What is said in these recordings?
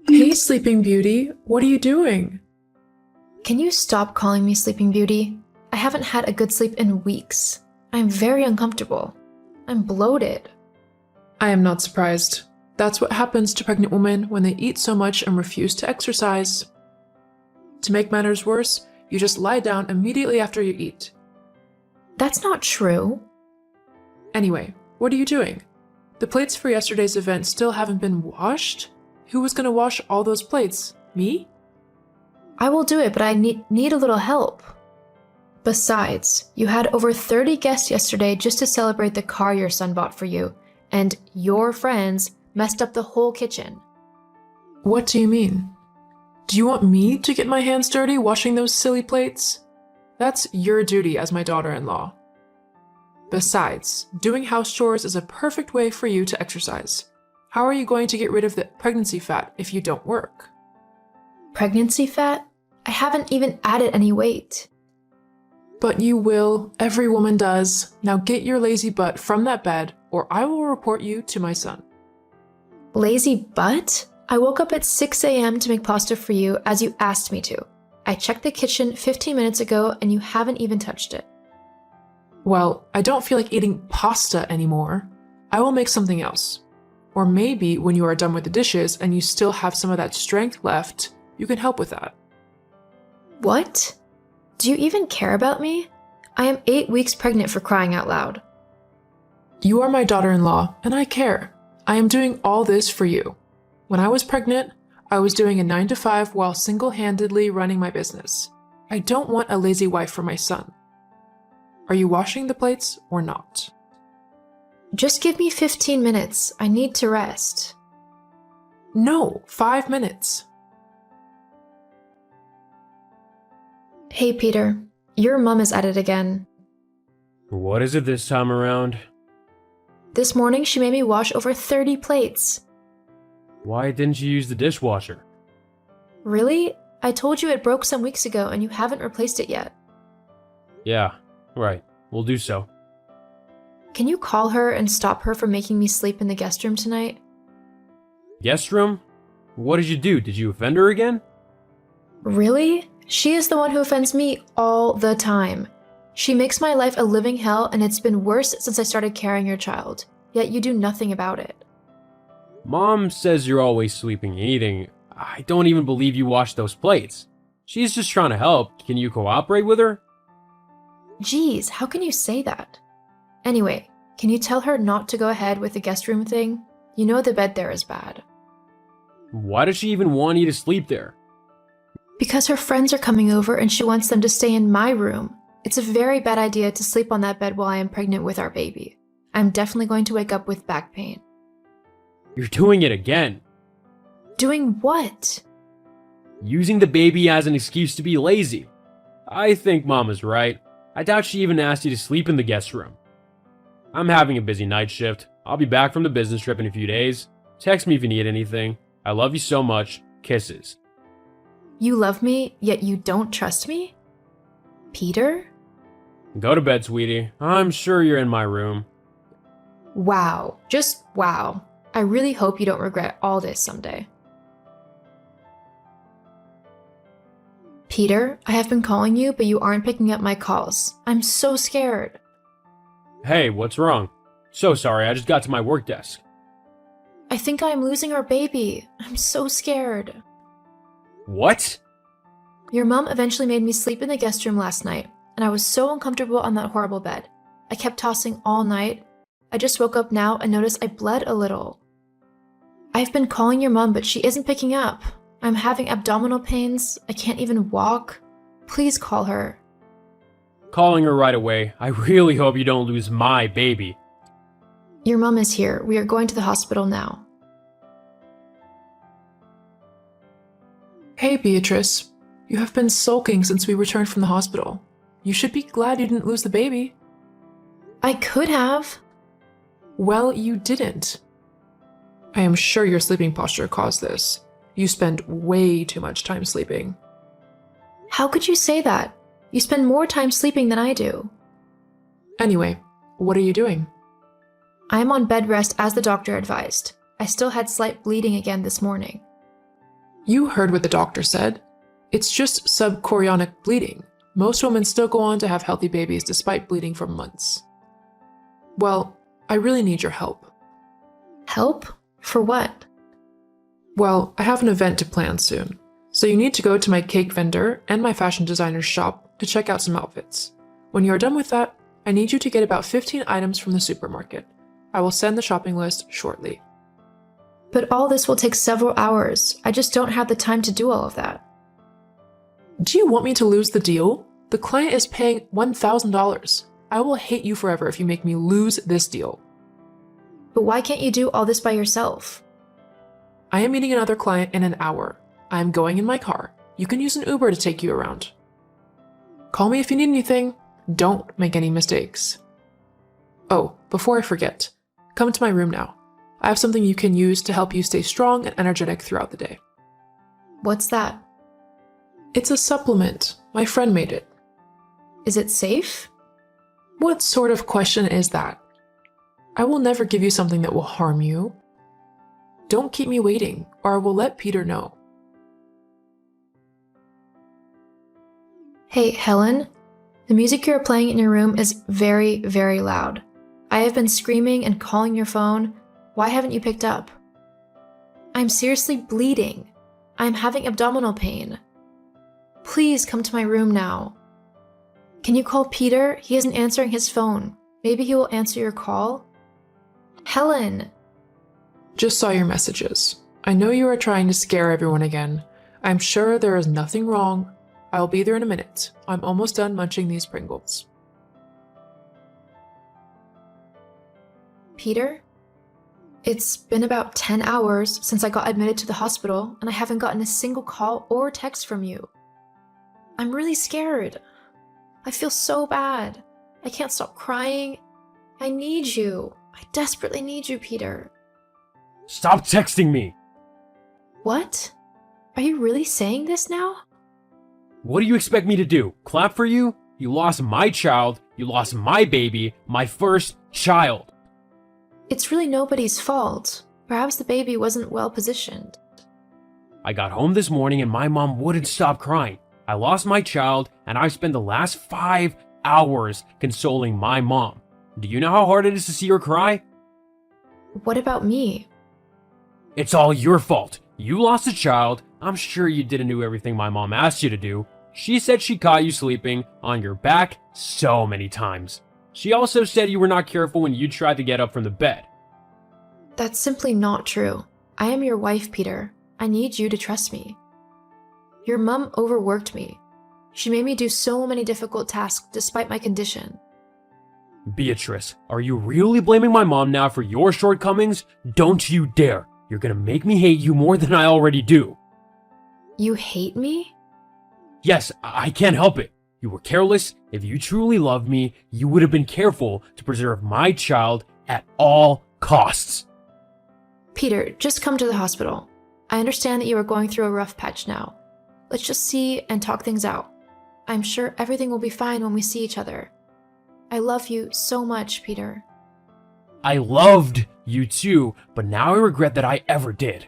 Hey, Sleeping Beauty, what are you doing? Can you stop calling me Sleeping Beauty? I haven't had a good sleep in weeks. I'm very uncomfortable. I'm bloated. I am not surprised. That's what happens to pregnant women when they eat so much and refuse to exercise. To make matters worse, you just lie down immediately after you eat. That's not true. Anyway, what are you doing? The plates for yesterday's event still haven't been washed? Who was going to wash all those plates? Me? I will do it, but I need a little help. Besides, you had over 30 guests yesterday just to celebrate the car your son bought for you, and your friends messed up the whole kitchen. What do you mean? Do you want me to get my hands dirty washing those silly plates? That's your duty as my daughter-in-law. Besides, doing house chores is a perfect way for you to exercise. How are you going to get rid of the pregnancy fat if you don't work? Pregnancy fat? I haven't even added any weight. But you will. Every woman does. Now get your lazy butt from that bed, or I will report you to my son. Lazy butt? I woke up at 6 a.m. to make pasta for you as you asked me to. I checked the kitchen 15 minutes ago and you haven't even touched it. Well, I don't feel like eating pasta anymore. I will make something else. Or maybe when you are done with the dishes and you still have some of that strength left, you can help with that. What? Do you even care about me? I am 8 weeks pregnant, for crying out loud. You are my daughter-in-law, and I care. I am doing all this for you. When I was pregnant, I was doing a 9-to-5 while single-handedly running my business. I don't want a lazy wife for my son. Are you washing the plates or not? Just give me 15 minutes. I need to rest. No, 5 minutes. Hey, Peter. Your mom is at it again. What is it this time around? This morning, she made me wash over 30 plates. Why didn't you use the dishwasher? Really? I told you it broke some weeks ago and you haven't replaced it yet. Yeah, right. We'll do so. Can you call her and stop her from making me sleep in the guest room tonight? Guest room? What did you do? Did you offend her again? Really? She is the one who offends me all the time. She makes my life a living hell, and it's been worse since I started carrying your child. Yet you do nothing about it. Mom says you're always sleeping and eating. I don't even believe you washed those plates. She's just trying to help. Can you cooperate with her? Geez, how can you say that? Anyway, can you tell her not to go ahead with the guest room thing? You know the bed there is bad. Why does she even want you to sleep there? Because her friends are coming over and she wants them to stay in my room. It's a very bad idea to sleep on that bed while I am pregnant with our baby. I'm definitely going to wake up with back pain. You're doing it again. Doing what? Using the baby as an excuse to be lazy. I think Mom is right. I doubt she even asked you to sleep in the guest room. I'm having a busy night shift. I'll be back from the business trip in a few days. Text me if you need anything. I love you so much. Kisses. You love me, yet you don't trust me? Peter? Go to bed, sweetie. I'm sure you're in my room. Wow. Just wow. I really hope you don't regret all this someday. Peter, I have been calling you, but you aren't picking up my calls. I'm so scared. Hey, what's wrong? So sorry, I just got to my work desk. I think I'm losing our baby. I'm so scared. What? Your mom eventually made me sleep in the guest room last night, and I was so uncomfortable on that horrible bed. I kept tossing all night. I just woke up now and noticed I bled a little. I've been calling your mom, but she isn't picking up. I'm having abdominal pains. I can't even walk. Please call her. Calling her right away. I really hope you don't lose my baby. Your mom is here. We are going to the hospital now. Hey, Beatrice. You have been sulking since we returned from the hospital. You should be glad you didn't lose the baby. I could have. Well, you didn't. I am sure your sleeping posture caused this. You spend way too much time sleeping. How could you say that? You spend more time sleeping than I do. Anyway, what are you doing? I am on bed rest as the doctor advised. I still had slight bleeding again this morning. You heard what the doctor said. It's just subchorionic bleeding. Most women still go on to have healthy babies despite bleeding for months. Well, I really need your help. Help? For what? Well, I have an event to plan soon, so you need to go to my cake vendor and my fashion designer's shop to check out some outfits. When you are done with that, I need you to get about 15 items from the supermarket. I will send the shopping list shortly. But all this will take several hours. I just don't have the time to do all of that. Do you want me to lose the deal? The client is paying $1,000. I will hate you forever if you make me lose this deal. But why can't you do all this by yourself? I am meeting another client in an hour. I am going in my car. You can use an Uber to take you around. Call me if you need anything. Don't make any mistakes. Oh, before I forget, come to my room now. I have something you can use to help you stay strong and energetic throughout the day. What's that? It's a supplement. My friend made it. Is it safe? What sort of question is that? I will never give you something that will harm you. Don't keep me waiting, or I will let Peter know. Hey, Helen. The music you're playing in your room is very, very loud. I have been screaming and calling your phone. Why haven't you picked up? I'm seriously bleeding. I'm having abdominal pain. Please come to my room now. Can you call Peter? He isn't answering his phone. Maybe he will answer your call. Helen! Just saw your messages. I know you are trying to scare everyone again. I'm sure there is nothing wrong. I'll be there in a minute. I'm almost done munching these Pringles. Peter? It's been about 10 hours since I got admitted to the hospital, and I haven't gotten a single call or text from you. I'm really scared. I feel so bad. I can't stop crying. I need you. I desperately need you, Peter. Stop texting me! What? Are you really saying this now? What do you expect me to do? Clap for you? You lost my child, you lost my baby, my first child. It's really nobody's fault. Perhaps the baby wasn't well positioned. I got home this morning and my mom wouldn't stop crying. I lost my child and I spent the last 5 hours consoling my mom. Do you know how hard it is to see her cry? What about me? It's all your fault. You lost a child. I'm sure you didn't do everything my mom asked you to do. She said she caught you sleeping on your back so many times. She also said you were not careful when you tried to get up from the bed. That's simply not true. I am your wife, Peter. I need you to trust me. Your mom overworked me. She made me do so many difficult tasks despite my condition. Beatrice, are you really blaming my mom now for your shortcomings? Don't you dare. You're gonna make me hate you more than I already do. You hate me? Yes, I can't help it. You were careless. If you truly loved me, you would have been careful to preserve my child at all costs. Peter, just come to the hospital. I understand that you are going through a rough patch now. Let's just see and talk things out. I'm sure everything will be fine when we see each other. I love you so much, Peter. I loved you too, but now I regret that I ever did.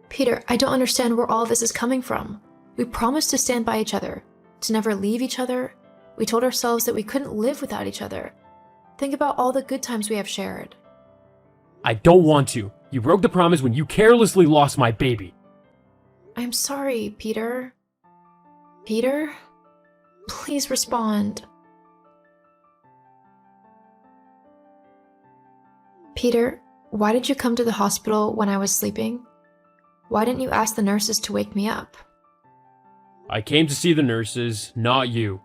Peter, I don't understand where all this is coming from. We promised to stand by each other, to never leave each other. We told ourselves that we couldn't live without each other. Think about all the good times we have shared. I don't want to. You broke the promise when you carelessly lost my baby. I'm sorry, Peter. Peter? Please respond. Peter, why did you come to the hospital when I was sleeping? Why didn't you ask the nurses to wake me up? I came to see the nurses, not you.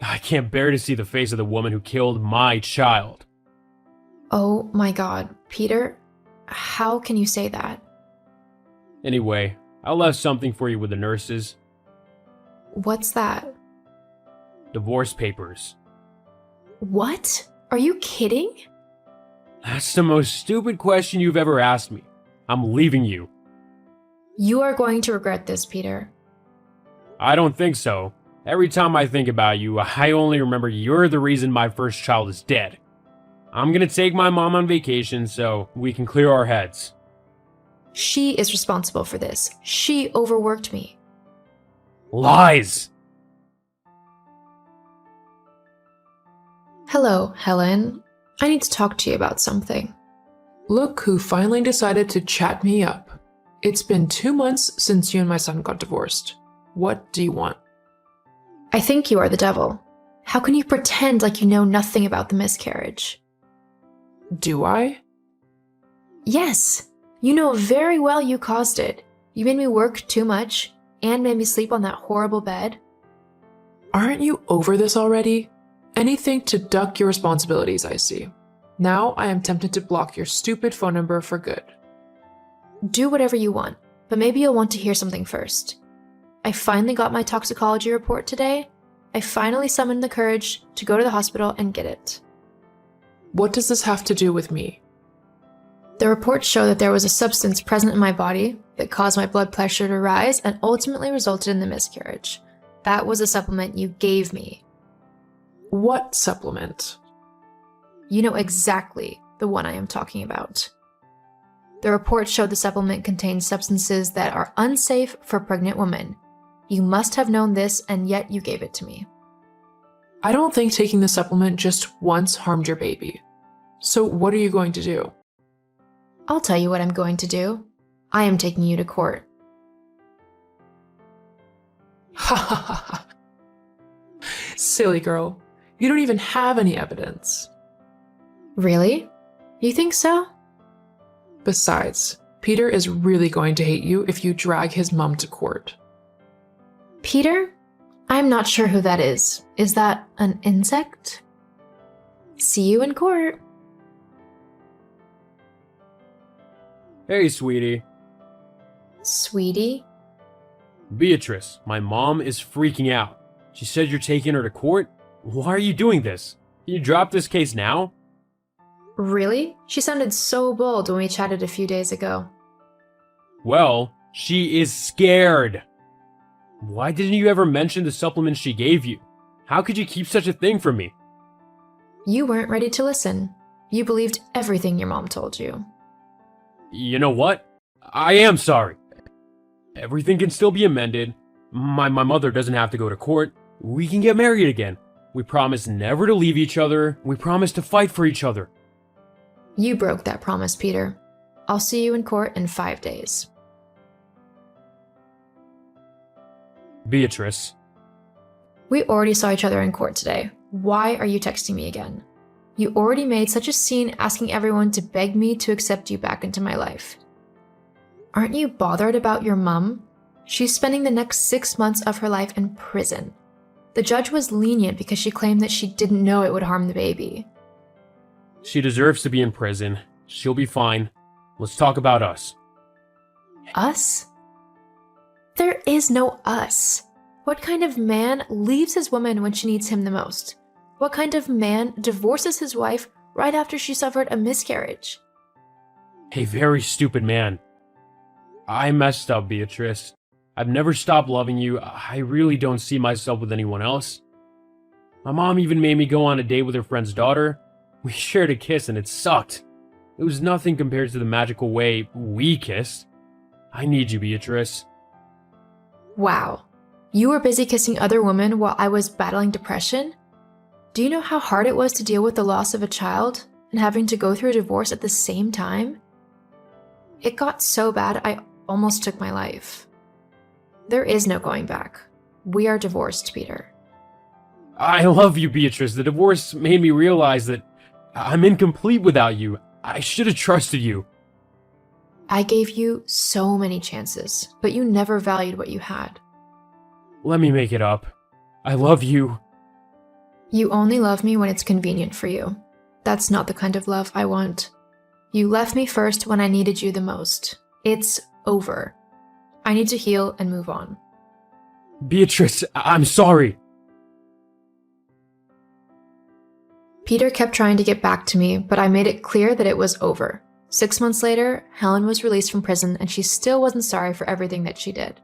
I can't bear to see the face of the woman who killed my child. Oh my God, Peter, how can you say that? Anyway, I left something for you with the nurses. What's that? Divorce papers. What? Are you kidding? That's the most stupid question you've ever asked me. I'm leaving you. You are going to regret this, Peter. I don't think so. Every time I think about you, I only remember you're the reason my first child is dead. I'm gonna take my mom on vacation so we can clear our heads. She is responsible for this. She overworked me. Lies! Hello, Helen. I need to talk to you about something. Look who finally decided to chat me up. It's been 2 months since you and my son got divorced. What do you want? I think you are the devil. How can you pretend like you know nothing about the miscarriage? Do I? Yes, you know very well you caused it. You made me work too much and made me sleep on that horrible bed. Aren't you over this already? Anything to duck your responsibilities, I see. Now I am tempted to block your stupid phone number for good. Do whatever you want, but maybe you'll want to hear something first. I finally got my toxicology report today. I finally summoned the courage to go to the hospital and get it. What does this have to do with me? The reports show that there was a substance present in my body that caused my blood pressure to rise and ultimately resulted in the miscarriage. That was a supplement you gave me. What supplement? You know exactly the one I am talking about. The report showed the supplement contained substances that are unsafe for pregnant women. You must have known this, and yet you gave it to me. I don't think taking the supplement just once harmed your baby. So what are you going to do? I'll tell you what I'm going to do. I am taking you to court. Ha ha ha ha. Silly girl. You don't even have any evidence. Really? You think so? Besides, Peter is really going to hate you if you drag his mom to court. Peter? I'm not sure who that is. Is that an insect? See you in court. Hey, sweetie. Sweetie? Beatrice, my mom is freaking out. She said you're taking her to court? Why are you doing this? Can you drop this case now? Really? She sounded so bold when we chatted a few days ago. Well, she is scared. Why didn't you ever mention the supplement she gave you? How could you keep such a thing from me? You weren't ready to listen. You believed everything your mom told you. You know what? I am sorry. Everything can still be amended. My mother doesn't have to go to court. We can get married again. We promise never to leave each other. We promise to fight for each other. You broke that promise, Peter. I'll see you in court in 5 days. Beatrice. We already saw each other in court today. Why are you texting me again? You already made such a scene asking everyone to beg me to accept you back into my life. Aren't you bothered about your mom? She's spending the next 6 months of her life in prison. The judge was lenient because she claimed that she didn't know it would harm the baby. She deserves to be in prison. She'll be fine. Let's talk about us. Us? There is no us. What kind of man leaves his woman when she needs him the most? What kind of man divorces his wife right after she suffered a miscarriage? A very stupid man. I messed up, Beatrice. I've never stopped loving you. I really don't see myself with anyone else. My mom even made me go on a date with her friend's daughter. We shared a kiss and it sucked. It was nothing compared to the magical way we kissed. I need you, Beatrice. Wow. You were busy kissing other women while I was battling depression? Do you know how hard it was to deal with the loss of a child and having to go through a divorce at the same time? It got so bad I almost took my life. There is no going back. We are divorced, Peter. I love you, Beatrice. The divorce made me realize that I'm incomplete without you. I should have trusted you. I gave you so many chances, but you never valued what you had. Let me make it up. I love you. You only love me when it's convenient for you. That's not the kind of love I want. You left me first when I needed you the most. It's over. I need to heal and move on. Beatrice, I'm sorry. Peter kept trying to get back to me, but I made it clear that it was over. 6 months later, Helen was released from prison and she still wasn't sorry for everything that she did.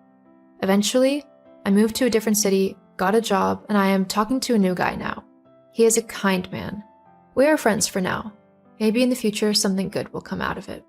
Eventually, I moved to a different city, got a job, and I am talking to a new guy now. He is a kind man. We are friends for now. Maybe in the future something good will come out of it.